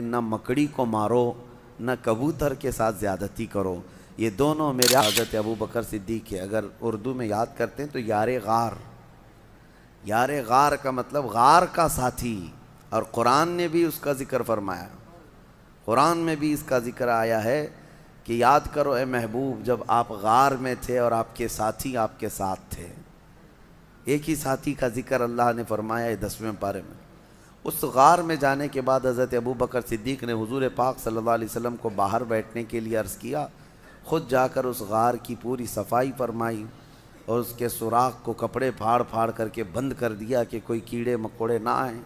نہ مکڑی کو مارو نہ کبوتر کے ساتھ زیادتی کرو. یہ دونوں میرے حضرت ابو بکر صدیق ہے. اگر اردو میں یاد کرتے ہیں تو یار غار. یار غار کا مطلب غار کا ساتھی. اور قرآن نے بھی اس کا ذکر فرمایا. قرآن میں بھی اس کا ذکر آیا ہے کہ یاد کرو اے محبوب جب آپ غار میں تھے اور آپ کے ساتھی آپ کے ساتھ تھے. ایک ہی ساتھی کا ذکر اللہ نے فرمایا ہے 10ویں پارے میں. اس غار میں جانے کے بعد حضرت ابو بکر صدیق نے حضور پاک صلی اللہ علیہ وسلم کو باہر بیٹھنے کے لیے عرض کیا. خود جا کر اس غار کی پوری صفائی فرمائی اور اس کے سوراخ کو کپڑے پھاڑ پھاڑ کر کے بند کر دیا کہ کوئی کیڑے مکوڑے نہ آئیں.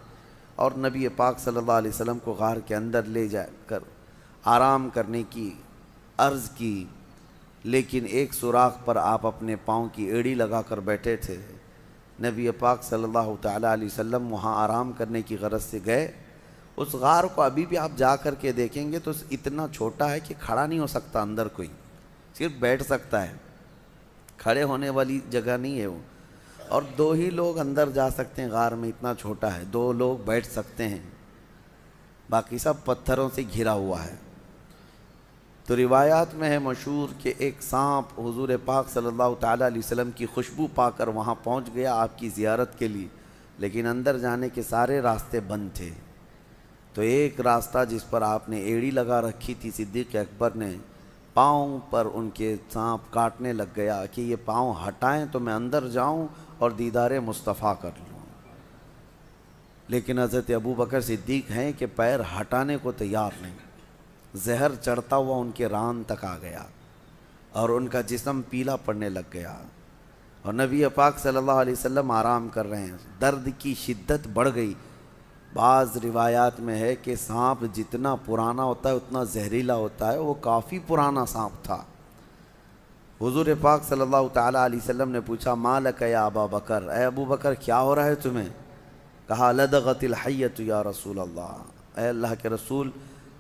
اور نبی پاک صلی اللہ علیہ وسلم کو غار کے اندر لے جا کر آرام کرنے کی عرض کی. لیکن ایک سوراخ پر آپ اپنے پاؤں کی ایڑی لگا کر بیٹھے تھے. نبی پاک صلی اللہ تعالیٰ علیہ وسلم وہاں آرام کرنے کی غرض سے گئے. اس غار کو ابھی بھی آپ جا کر کے دیکھیں گے تو اتنا چھوٹا ہے کہ کھڑا نہیں ہو سکتا اندر کوئی, صرف بیٹھ سکتا ہے. کھڑے ہونے والی جگہ نہیں ہے وہ. اور 2 ہی لوگ اندر جا سکتے ہیں غار میں, اتنا چھوٹا ہے. 2 لوگ بیٹھ سکتے ہیں, باقی سب پتھروں سے گھرا ہوا ہے. تو روایات میں ہے مشہور کہ ایک سانپ حضور پاک صلی اللہ تعالیٰ علیہ وسلم کی خوشبو پا کر وہاں پہنچ گیا آپ کی زیارت کے لیے, لیکن اندر جانے کے سارے راستے بند تھے. تو ایک راستہ جس پر آپ نے ایڑی لگا رکھی تھی, صدیق اکبر نے پاؤں پر ان کے سانپ کاٹنے لگ گیا کہ یہ پاؤں ہٹائیں تو میں اندر جاؤں اور دیدار مصطفیٰ کر لوں. لیکن حضرت ابو بکر صدیق ہیں کہ پیر ہٹانے کو تیار نہیں. زہر چڑھتا ہوا ان کے ران تک آ گیا اور ان کا جسم پیلا پڑنے لگ گیا. اور نبی پاک صلی اللہ علیہ وسلم آرام کر رہے ہیں. درد کی شدت بڑھ گئی. بعض روایات میں ہے کہ سانپ جتنا پرانا ہوتا ہے اتنا زہریلا ہوتا ہے. وہ کافی پرانا سانپ تھا. حضور پاک صلی اللہ تعالیٰ علیہ وسلم نے پوچھا ما لک یا ابا بکر, اے ابو بکر کیا ہو رہا ہے تمہیں؟ کہا لدغت الحیۃ یا رسول اللہ, اے اللہ کے رسول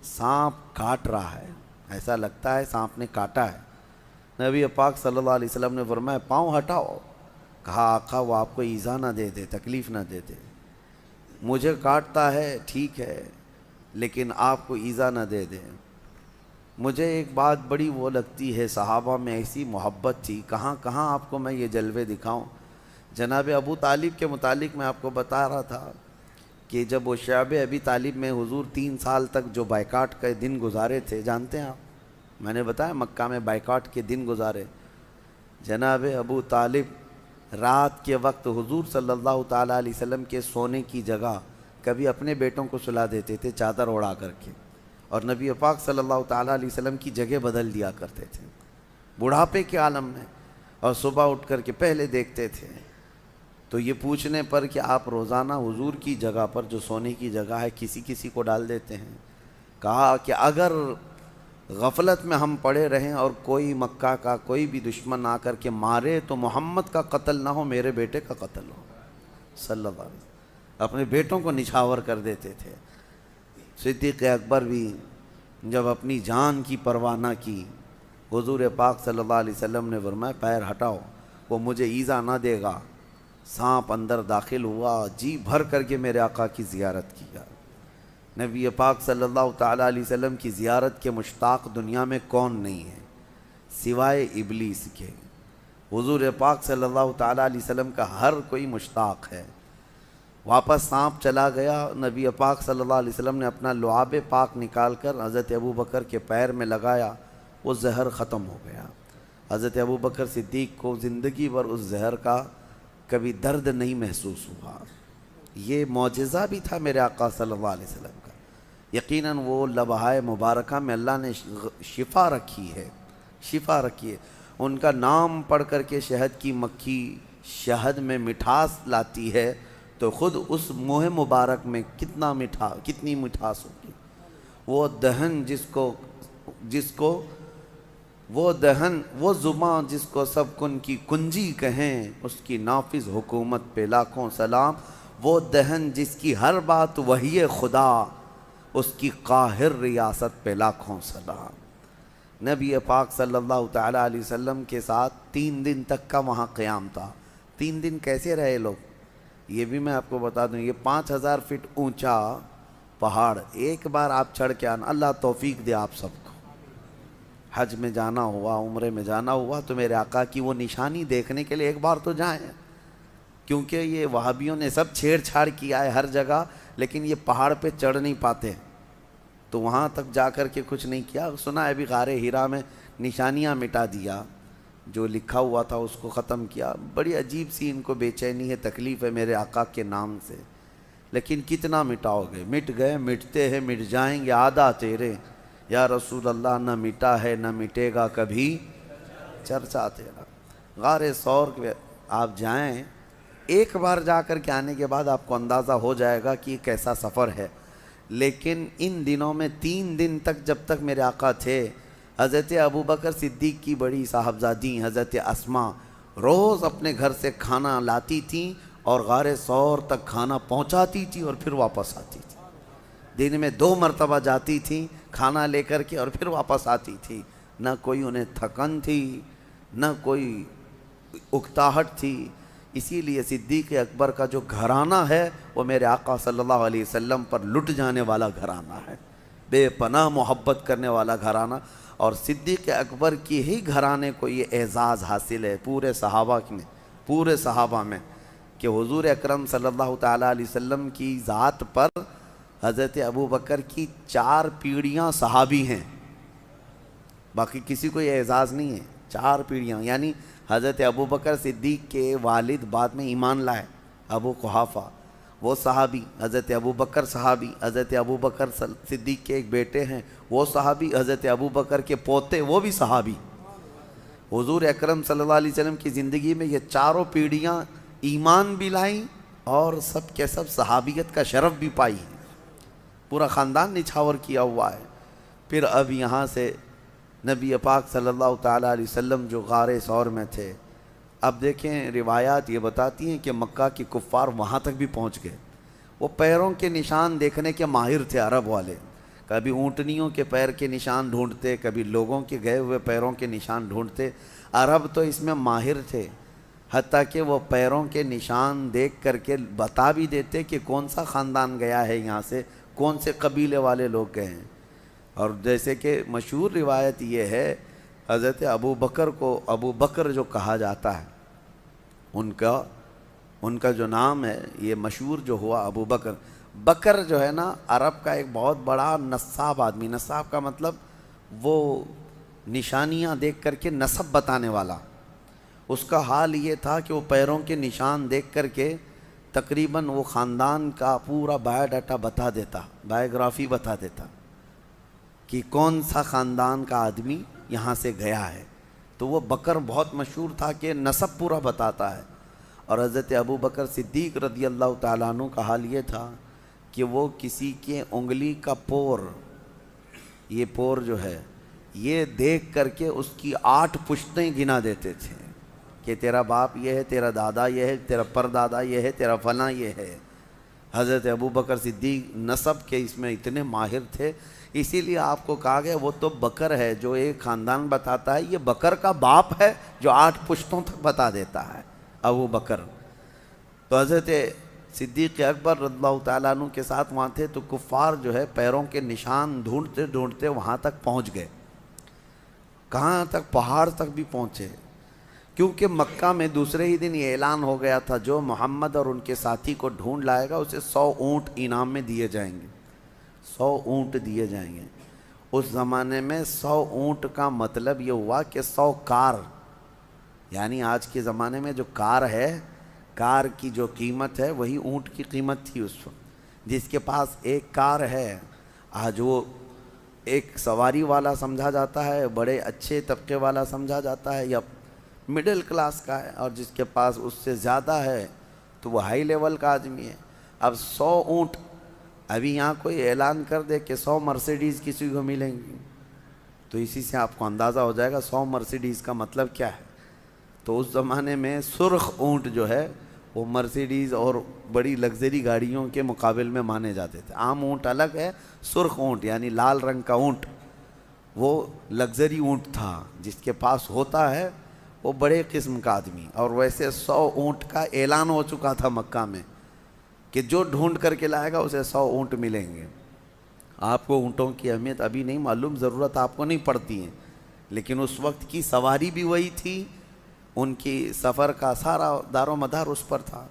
سانپ کاٹ رہا ہے, ایسا لگتا ہے سانپ نے کاٹا ہے. نبی پاک صلی اللہ علیہ وسلم نے فرمایا پاؤں ہٹاؤ. کہا آقا وہ آپ کو ایذا نہ دے دے, تکلیف نہ دے دے. مجھے کاٹتا ہے ٹھیک ہے لیکن آپ کو ایذا نہ دے دے. مجھے ایک بات بڑی وہ لگتی ہے, صحابہ میں ایسی محبت تھی, کہاں کہاں آپ کو میں یہ جلوے دکھاؤں. جناب ابو طالب کے متعلق میں آپ کو بتا رہا تھا کہ جب وہ شعب ابی طالب میں حضور 3 سال تک جو بائیکاٹ کے دن گزارے تھے, جانتے ہیں آپ, میں نے بتایا مکہ میں بائیکاٹ کے دن گزارے. جناب ابو طالب رات کے وقت حضور صلی اللہ تعالیٰ علیہ وسلم کے سونے کی جگہ کبھی اپنے بیٹوں کو سلا دیتے تھے چادر اڑا کر کے, اور نبی پاک صلی اللہ تعالیٰ علیہ وسلم کی جگہ بدل دیا کرتے تھے بڑھاپے کے عالم میں. اور صبح اٹھ کر کے پہلے دیکھتے تھے. تو یہ پوچھنے پر کہ آپ روزانہ حضور کی جگہ پر جو سونے کی جگہ ہے کسی کسی کو ڈال دیتے ہیں, کہا کہ اگر غفلت میں ہم پڑے رہیں اور کوئی مکہ کا کوئی بھی دشمن آ کر کے مارے تو محمد کا قتل نہ ہو, میرے بیٹے کا قتل ہو صلی اللہ علیہ وسلم. اپنے بیٹوں کو نچھاور کر دیتے تھے. صدیق اکبر بھی جب اپنی جان کی پرواہ نہ کی, حضور پاک صلی اللہ علیہ وسلم نے فرمایا پیر ہٹاؤ, وہ مجھے ایذا نہ دے گا. سانپ اندر داخل ہوا, جی بھر کر کے میرے آقا کی زیارت کیا. نبی پاک صلی اللہ تعالیٰ علیہ وسلم کی زیارت کے مشتاق دنیا میں کون نہیں ہے سوائے ابلیس کے. حضور پاک صلی اللہ تعالیٰ علیہ وسلم کا ہر کوئی مشتاق ہے. واپس سانپ چلا گیا. نبی پاک صلی اللہ علیہ وسلم نے اپنا لعاب پاک نکال کر حضرت ابو بکر کے پیر میں لگایا, وہ زہر ختم ہو گیا. حضرت ابو بکر صدیق کو زندگی بھر اس زہر کا کبھی درد نہیں محسوس ہوا. یہ معجزہ بھی تھا میرے آقا صلی اللہ علیہ وسلم کا. یقیناً وہ لمحہ مبارکہ میں اللہ نے شفا رکھی ہے, شفا رکھی ہے. ان کا نام پڑھ کر کے شہد کی مکھی شہد میں مٹھاس لاتی ہے تو خود اس منہ مبارک میں کتنی مٹھاس ہوگی. وہ دہن وہ زبان جس کو سب کن کی کنجی کہیں, اس کی نافذ حکومت پہ لاکھوں سلام. وہ دہن جس کی ہر بات وحی خدا, اس کی قاہر ریاست پہ لاکھوں سلام. نبی پاک صلی اللہ تعالیٰ علیہ وسلم کے ساتھ 3 دن تک کا وہاں قیام تھا. 3 دن کیسے رہے لوگ, یہ بھی میں آپ کو بتا دوں. یہ 5000 فٹ اونچا پہاڑ ایک بار آپ چڑھ کے آنا، اللہ توفیق دے آپ سب کو، حج میں جانا ہوا، عمرے میں جانا ہوا تو میرے آقا کی وہ نشانی دیکھنے کے لیے ایک بار تو جائیں، کیونکہ یہ وہابیوں نے سب چھیڑ چھاڑ کیا ہے ہر جگہ، لیکن یہ پہاڑ پہ چڑھ نہیں پاتے، تو وہاں تک جا کر کے کچھ نہیں کیا۔ سنا ہے ابھی غار ہیرا میں نشانیاں مٹا دیا، جو لکھا ہوا تھا اس کو ختم کیا۔ بڑی عجیب سی ان کو بے چینی ہے، تکلیف ہے میرے آقا کے نام سے، لیکن کتنا مٹاؤ گے؟ مٹ گئے، مٹتے ہیں، مٹ جائیں گے، آدھا تیرے یا رسول اللہ، نہ مٹا ہے نہ مٹے گا کبھی چرچا تیرا۔ غار ثور آپ جائیں، ایک بار جا کر کے آنے کے بعد آپ کو اندازہ ہو جائے گا کہ یہ کیسا سفر ہے۔ لیکن ان دنوں میں 3 دن تک جب تک میرے آقا تھے، حضرت ابوبکر صدیق کی بڑی صاحبزادی حضرت اسما روز اپنے گھر سے کھانا لاتی تھیں اور غار ثور تک کھانا پہنچاتی تھی اور پھر واپس آتی تھی۔ دن میں 2 مرتبہ جاتی تھیں کھانا لے کر کے اور پھر واپس آتی تھی۔ نہ کوئی انہیں تھکن تھی، نہ کوئی اکتاہٹ تھی۔ اسی لیے صدیق اکبر کا جو گھرانہ ہے وہ میرے آقا صلی اللہ علیہ وسلم پر لٹ جانے والا گھرانہ ہے، بے پناہ محبت کرنے والا گھرانہ، اور صدیق اکبر کی ہی گھرانے کو یہ اعزاز حاصل ہے پورے صحابہ میں کہ حضور اکرم صلی اللہ تعالیٰ علیہ وسلم کی ذات پر حضرت ابوبکر کی 4 پیڑھیاں صحابی ہیں، باقی کسی کو یہ اعزاز نہیں ہے۔ 4 پیڑھیاں، یعنی حضرت ابوبکر صدیق کے والد بعد میں ایمان لائے، ابو قحافہ، وہ صحابی، حضرت ابوبکر صحابی، حضرت ابوبکر صدیق کے ایک بیٹے ہیں وہ صحابی، حضرت ابوبکر کے پوتے وہ بھی صحابی۔ حضور اکرم صلی اللہ علیہ وسلم کی زندگی میں یہ 4 پیڑھیاں ایمان بھی لائیں اور سب کے سب صحابیت کا شرف بھی پائی، پورا خاندان نچھاور کیا ہوا ہے۔ پھر اب یہاں سے نبی پاک صلی اللہ تعالیٰ علیہ وسلم جو غار ثور میں تھے، اب دیکھیں روایات یہ بتاتی ہیں کہ مکہ کی کفار وہاں تک بھی پہنچ گئے۔ وہ پیروں کے نشان دیکھنے کے ماہر تھے عرب والے، کبھی اونٹنیوں کے پیر کے نشان ڈھونڈتے، کبھی لوگوں کے گئے ہوئے پیروں کے نشان ڈھونڈتے۔ عرب تو اس میں ماہر تھے، حتیٰ کہ وہ پیروں کے نشان دیکھ کر کے بتا بھی دیتے کہ کون سا خاندان گیا ہے یہاں سے، کون سے قبیلے والے لوگ گئے ہیں۔ اور جیسے کہ مشہور روایت یہ ہے، حضرت ابوبکر کو ابو بکر جو کہا جاتا ہے، ان کا جو نام ہے یہ مشہور جو ہوا ابو بکر۔ بکر جو ہے نا عرب کا ایک بہت بڑا نصاب آدمی، نصاب کا مطلب وہ نشانیاں دیکھ کر کے نسب بتانے والا۔ اس کا حال یہ تھا کہ وہ پیروں کے نشان دیکھ کر کے تقریباً وہ خاندان کا پورا بایو ڈاٹا بتا دیتا، بایوگرافی بتا دیتا کہ کون سا خاندان کا آدمی یہاں سے گیا ہے۔ تو وہ بکر بہت مشہور تھا کہ نسب پورا بتاتا ہے۔ اور حضرت ابوبکر صدیق رضی اللہ تعالیٰ عنہ کا حال یہ تھا کہ وہ کسی کے انگلی کا پور، یہ پور جو ہے یہ دیکھ کر کے اس کی 8 پشتیں گنا دیتے تھے کہ تیرا باپ یہ ہے، تیرا دادا یہ ہے، تیرا پردادا یہ ہے، تیرا فلاں یہ ہے۔ حضرت ابوبکر صدیق نسب کے اس میں اتنے ماہر تھے، اسی لیے آپ کو کہا گیا وہ تو بکر ہے جو ایک خاندان بتاتا ہے، یہ بکر کا باپ ہے جو 8 پشتوں تک بتا دیتا ہے، ابو بکر۔ تو حضرت صدیق اکبر رضی اللہ تعالیٰ عنہ کے ساتھ وہاں تھے، تو کفار جو ہے پیروں کے نشان ڈھونڈتے ڈھونڈتے وہاں تک پہنچ گئے۔ کہاں تک؟ پہاڑ تک بھی پہنچے، کیونکہ مکہ میں دوسرے ہی دن یہ اعلان ہو گیا تھا جو محمد اور ان کے ساتھی کو ڈھونڈ لائے گا اسے 100 اونٹ انعام میں دیے جائیں گے، 100 اونٹ دیے جائیں گے۔ اس زمانے میں 100 اونٹ کا مطلب یہ ہوا کہ 100 کار، یعنی آج کے زمانے میں جو کار ہے، کار کی جو قیمت ہے وہی اونٹ کی قیمت تھی اس وقت۔ جس کے پاس ایک کار ہے آج وہ ایک سواری والا سمجھا جاتا ہے، بڑے اچھے طبقے والا سمجھا جاتا ہے یا مڈل کلاس کا ہے، اور جس کے پاس اس سے زیادہ ہے تو وہ ہائی لیول کا آدمی ہے۔ اب 100 اونٹ، ابھی یہاں کوئی اعلان کر دے کہ 100 مرسیڈیز کسی کو ملیں گی تو اسی سے آپ کو اندازہ ہو جائے گا 100 مرسیڈیز کا مطلب کیا ہے۔ تو اس زمانے میں سرخ اونٹ جو ہے وہ مرسیڈیز اور بڑی لگژری گاڑیوں کے مقابل میں مانے جاتے تھے۔ عام اونٹ الگ ہے، سرخ اونٹ یعنی لال رنگ کا اونٹ وہ لگژری اونٹ تھا، جس کے پاس ہوتا ہے وہ بڑے قسم کا آدمی۔ اور ویسے 100 اونٹ کا اعلان ہو چکا تھا مکہ میں کہ جو ڈھونڈ کر کے لائے گا اسے 100 اونٹ ملیں گے۔ آپ کو اونٹوں کی اہمیت ابھی نہیں معلوم، ضرورت آپ کو نہیں پڑتی ہے، لیکن اس وقت کی سواری بھی وہی تھی، ان کی سفر کا سارا دار و مدار اس پر تھا۔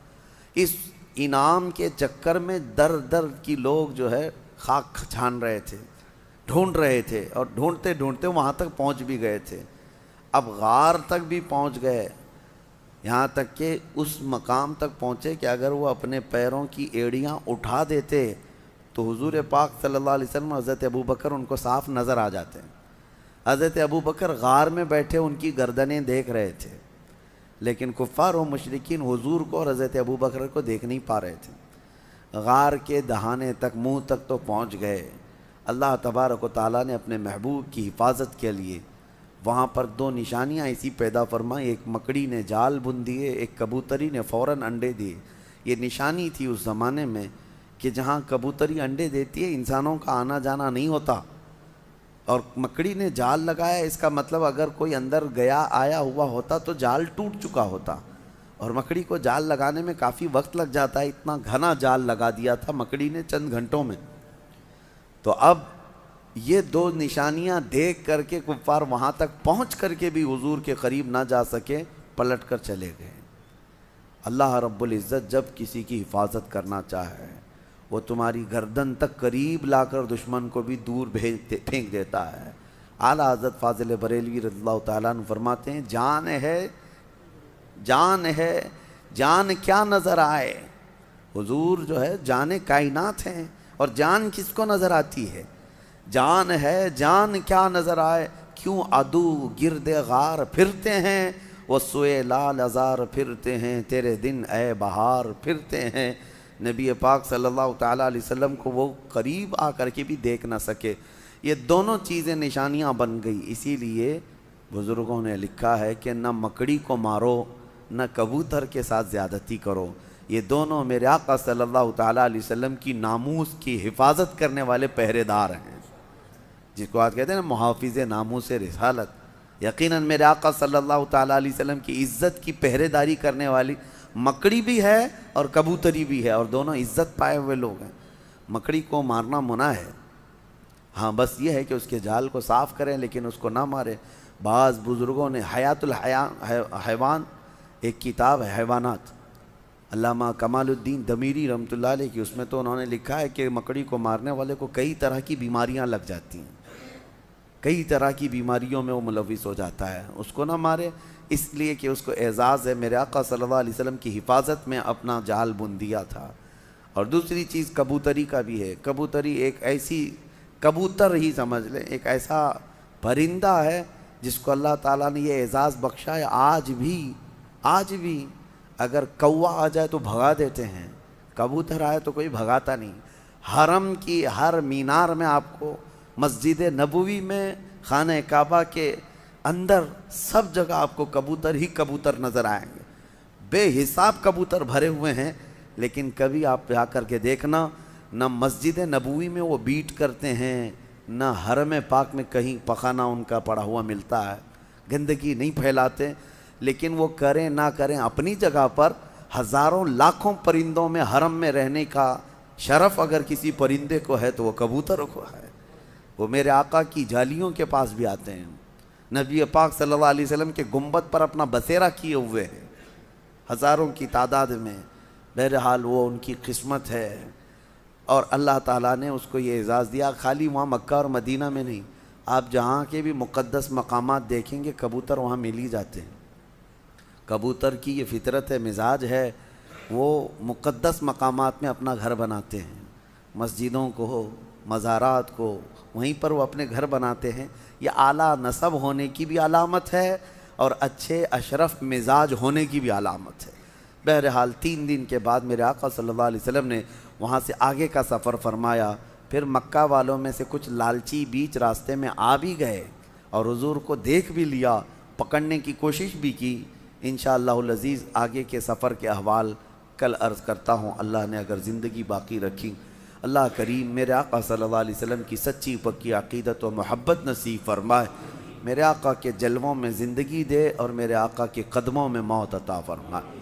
اس انعام کے چکر میں در در کی لوگ جو ہے خاک چھان رہے تھے، ڈھونڈ رہے تھے، اور ڈھونڈتے ڈھونڈتے وہاں تک پہنچ بھی گئے تھے۔ اب غار تک بھی پہنچ گئے، یہاں تک کہ اس مقام تک پہنچے کہ اگر وہ اپنے پیروں کی ایڑیاں اٹھا دیتے تو حضور پاک صلی اللہ علیہ وسلم اور حضرت ابوبکر ان کو صاف نظر آ جاتے ہیں۔ حضرت ابوبکر غار میں بیٹھے ان کی گردنیں دیکھ رہے تھے، لیکن کفار و مشرکین حضور کو اور حضرت ابوبکر کو دیکھ نہیں پا رہے تھے۔ غار کے دہانے تک، منہ تک تو پہنچ گئے۔ اللہ تبارک و تعالیٰ نے اپنے محبوب کی حفاظت کے لیے وہاں پر دو نشانیاں ایسی پیدا فرمائیں، ایک مکڑی نے جال بن دیے، ایک کبوتری نے فوراً انڈے دیے۔ یہ نشانی تھی اس زمانے میں کہ جہاں کبوتری انڈے دیتی ہے انسانوں کا آنا جانا نہیں ہوتا، اور مکڑی نے جال لگایا، اس کا مطلب اگر کوئی اندر گیا آیا ہوا ہوتا تو جال ٹوٹ چکا ہوتا، اور مکڑی کو جال لگانے میں کافی وقت لگ جاتا ہے، اتنا گھنا جال لگا دیا تھا مکڑی نے چند گھنٹوں میں۔ تو اب یہ دو نشانیاں دیکھ کر کے کفار وہاں تک پہنچ کر کے بھی حضور کے قریب نہ جا سکے، پلٹ کر چلے گئے۔ اللہ رب العزت جب کسی کی حفاظت کرنا چاہے وہ تمہاری گردن تک قریب لا کر دشمن کو بھی دور پھینک دیتا ہے۔ اعلیٰ حضرت فاضل بریلوی رضی اللہ تعالیٰ عنہ فرماتے ہیں، جان ہے جان ہے جان کیا نظر آئے۔ حضور جو ہے جان کائنات ہیں، اور جان کس کو نظر آتی ہے؟ جان ہے جان کیا نظر آئے، کیوں عدو گرد غار پھرتے ہیں، وہ سوئے لال ازار پھرتے ہیں، تیرے دن اے بہار پھرتے ہیں۔ نبی پاک صلی اللہ تعالیٰ علیہ وسلم کو وہ قریب آ کر کے بھی دیکھ نہ سکے۔ یہ دونوں چیزیں نشانیاں بن گئی۔ اسی لیے بزرگوں نے لکھا ہے کہ نہ مکڑی کو مارو نہ کبوتر کے ساتھ زیادتی کرو، یہ دونوں میرے آقا صلی اللہ تعالیٰ علیہ وسلم کی ناموس کی حفاظت کرنے والے پہرے دار ہیں، جس کو آج کہتے ہیں نا محافظ ناموس رسالت۔ یقیناً میرے آقا صلی اللہ تعالیٰ علیہ وسلم کی عزت کی پہرے داری کرنے والی مکڑی بھی ہے اور کبوتری بھی ہے، اور دونوں عزت پائے ہوئے لوگ ہیں۔ مکڑی کو مارنا منع ہے، ہاں بس یہ ہے کہ اس کے جال کو صاف کریں، لیکن اس کو نہ ماریں۔ بعض بزرگوں نے حیات الحیوان ایک کتاب ہے حیوانات، علامہ کمال الدین دمیری رحمۃ اللہ علیہ کی، اس میں تو انہوں نے لکھا ہے کہ مکڑی کو مارنے والے کو کئی طرح کی بیماریاں لگ جاتی ہیں، کئی طرح کی بیماریوں میں وہ ملوث ہو جاتا ہے، اس کو نہ مارے، اس لیے کہ اس کو اعزاز ہے میرے آقا صلی اللہ علیہ وسلم کی حفاظت میں اپنا جال بن دیا تھا۔ اور دوسری چیز کبوتری کا بھی ہے۔ کبوتری ایک ایسی، کبوتر ہی سمجھ لیں، ایک ایسا پرندہ ہے جس کو اللہ تعالیٰ نے یہ اعزاز بخشا ہے، آج بھی اگر کوا آ جائے تو بھگا دیتے ہیں، کبوتر آئے تو کوئی بھگاتا نہیں۔ حرم کی ہر مینار میں آپ کو، مسجد نبوی میں، خانہ کعبہ کے اندر، سب جگہ آپ کو کبوتر ہی کبوتر نظر آئیں گے، بے حساب کبوتر بھرے ہوئے ہیں، لیکن کبھی آپ جا کر کے دیکھنا، نہ مسجد نبوی میں وہ بیٹ کرتے ہیں، نہ حرم پاک میں کہیں پخانہ ان کا پڑا ہوا ملتا ہے، گندگی نہیں پھیلاتے، لیکن وہ کریں نہ کریں اپنی جگہ پر، ہزاروں لاکھوں پرندوں میں حرم میں رہنے کا شرف اگر کسی پرندے کو ہے تو وہ کبوتر کو ہے۔ وہ میرے آقا کی جالیوں کے پاس بھی آتے ہیں، نبی پاک صلی اللہ علیہ وسلم کے گنبد پر اپنا بسیرا کیے ہوئے ہیں ہزاروں کی تعداد میں۔ بہرحال وہ ان کی قسمت ہے، اور اللہ تعالیٰ نے اس کو یہ اعزاز دیا۔ خالی وہاں مکہ اور مدینہ میں نہیں، آپ جہاں کے بھی مقدس مقامات دیکھیں گے کبوتر وہاں مل ہی جاتے ہیں۔ کبوتر کی یہ فطرت ہے، مزاج ہے، وہ مقدس مقامات میں اپنا گھر بناتے ہیں، مسجدوں کو، مزارات کو، وہیں پر وہ اپنے گھر بناتے ہیں۔ یہ اعلیٰ نسب ہونے کی بھی علامت ہے، اور اچھے اشرف مزاج ہونے کی بھی علامت ہے۔ بہرحال 3 دن کے بعد میرے آقا صلی اللہ علیہ وسلم نے وہاں سے آگے کا سفر فرمایا۔ پھر مکہ والوں میں سے کچھ لالچی بیچ راستے میں آ بھی گئے، اور حضور کو دیکھ بھی لیا، پکڑنے کی کوشش بھی کی۔ انشاءاللہ العزیز آگے کے سفر کے احوال کل عرض کرتا ہوں، اللہ نے اگر زندگی باقی رکھی۔ اللہ کریم میرے آقا صلی اللہ علیہ وسلم کی سچی پکی عقیدت و محبت نصیب فرمائے، میرے آقا کے جلووں میں زندگی دے، اور میرے آقا کے قدموں میں موت عطا فرمائے۔